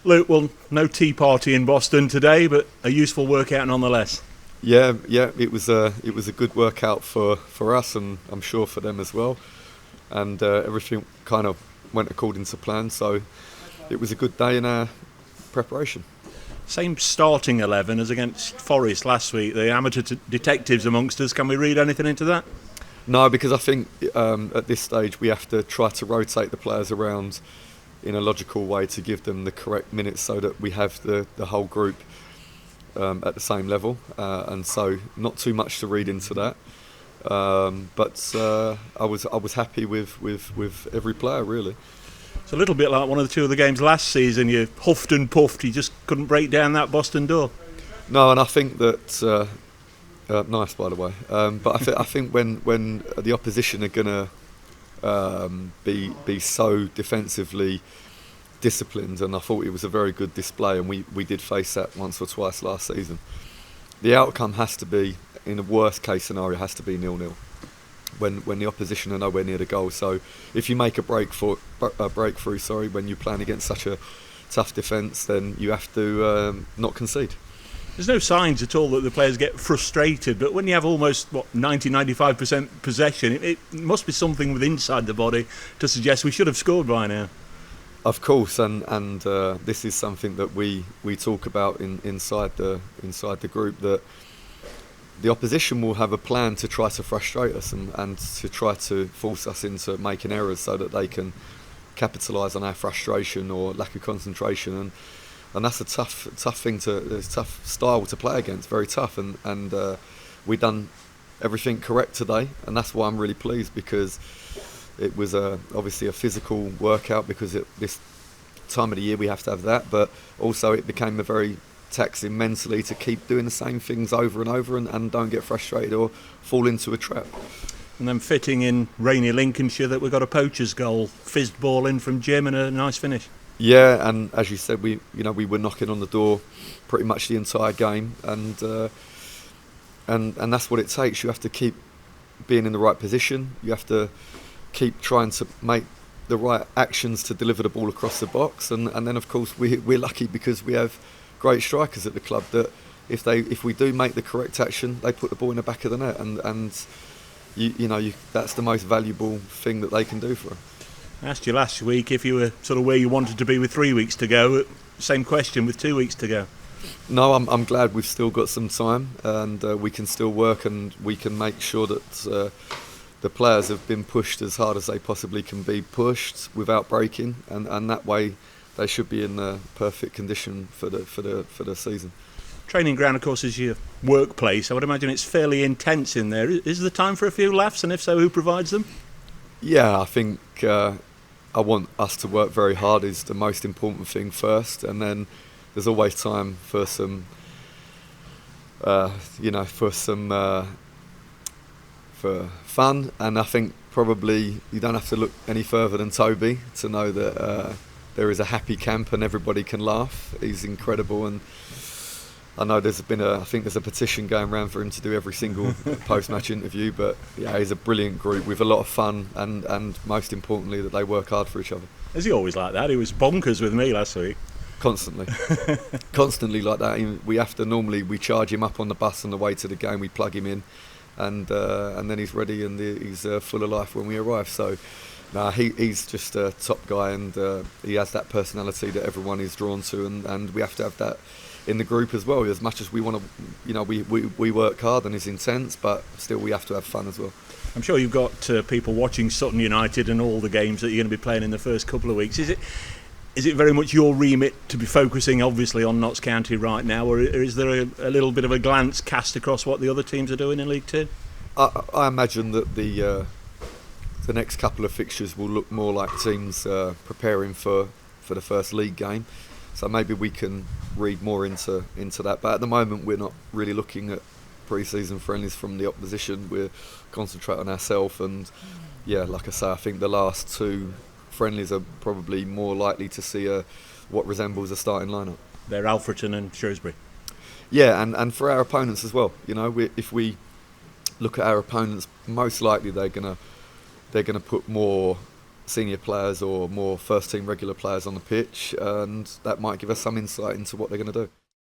Luke, well, no tea party in Boston today, but a useful workout nonetheless. Yeah, it was a good workout for us, and I'm sure for them as well. And everything kind of went according to plan, so it was a good day in our preparation. Same starting 11 as against Forest last week. The amateur detectives amongst us. Can we read anything into that? No, because I think at this stage we have to try to rotate the players around in a logical way to give them the correct minutes so that we have the whole group at the same level, and so not too much to read into that. But I was happy with every player really. It's a little bit like one of the two of the games last season. You huffed and puffed. You just couldn't break down that Boston door. No, and I think that nice by the way. But I think when the opposition are gonna be so defensively disciplined, and I thought it was a very good display, and we did face that once or twice last season. The outcome has to be, in the worst case scenario, has to be 0-0 when the opposition are nowhere near the goal. So if you make a breakthrough, when you're playing against such a tough defence, then you have to not concede. There's no signs at all that the players get frustrated, but when you have almost 95% possession, it must be something with inside the body to suggest we should have scored by now. Of course, and this is something that we talk about inside the group, that the opposition will have a plan to try to frustrate us and to try to force us into making errors so that they can capitalise on our frustration or lack of concentration, and that's a tough style to play against, very tough, and we done everything correct today, and that's why I'm really pleased, because it was obviously a physical workout, because this time of the year we have to have that, but also it became a very taxing mentally to keep doing the same things over and over and don't get frustrated or fall into a trap. And then fitting in rainy Lincolnshire that we got a poacher's goal, fizzed ball in from Jim and a nice finish. Yeah, and as you said, we were knocking on the door pretty much the entire game, and that's what it takes. You have to keep being in the right position. You have to keep trying to make the right actions to deliver the ball across the box, and then of course we're lucky because we have great strikers at the club that if we do make the correct action, they put the ball in the back of the net, and that's the most valuable thing that they can do for us. I asked you last week if you were sort of where you wanted to be with 3 weeks to go. Same question with 2 weeks to go. No, I'm glad we've still got some time, and we can still work, and we can make sure that the players have been pushed as hard as they possibly can be pushed without breaking, and that way they should be in the perfect condition for the season. Training ground, of course, is your workplace. I would imagine it's fairly intense in there. Is there time for a few laughs, and if so, who provides them? Yeah, I think I want us to work very hard is the most important thing first, and then there's always time for some, for fun. And I think probably you don't have to look any further than Toby to know that there is a happy camp and everybody can laugh. He's incredible, and I know there's a petition going around for him to do every single post-match interview, but yeah, he's a brilliant group with a lot of fun, and most importantly that they work hard for each other. Is he always like that? He was bonkers with me last week. Constantly like that. We charge him up on the bus on the way to the game, we plug him in, and then he's ready, and he's full of life when we arrive. So he's just a top guy, and he has that personality that everyone is drawn to, and we have to have that in the group as well. As much as we want to, we work hard and it's intense, but still we have to have fun as well. I'm sure you've got people watching Sutton United and all the games that you're going to be playing in the first couple of weeks. Is it very much your remit to be focusing obviously on Notts County right now, or is there a little bit of a glance cast across what the other teams are doing in League Two? I imagine that the next couple of fixtures will look more like teams preparing for the first league game. So maybe we can read more into that. But at the moment, we're not really looking at pre-season friendlies from the opposition. We're concentrating on ourselves. And yeah, like I say, I think the last two friendlies are probably more likely to see what resembles a starting lineup. They're Alfreton and Shrewsbury. Yeah, and for our opponents as well. If we look at our opponents, most likely they're gonna put more senior players or more first team regular players on the pitch, and that might give us some insight into what they're going to do.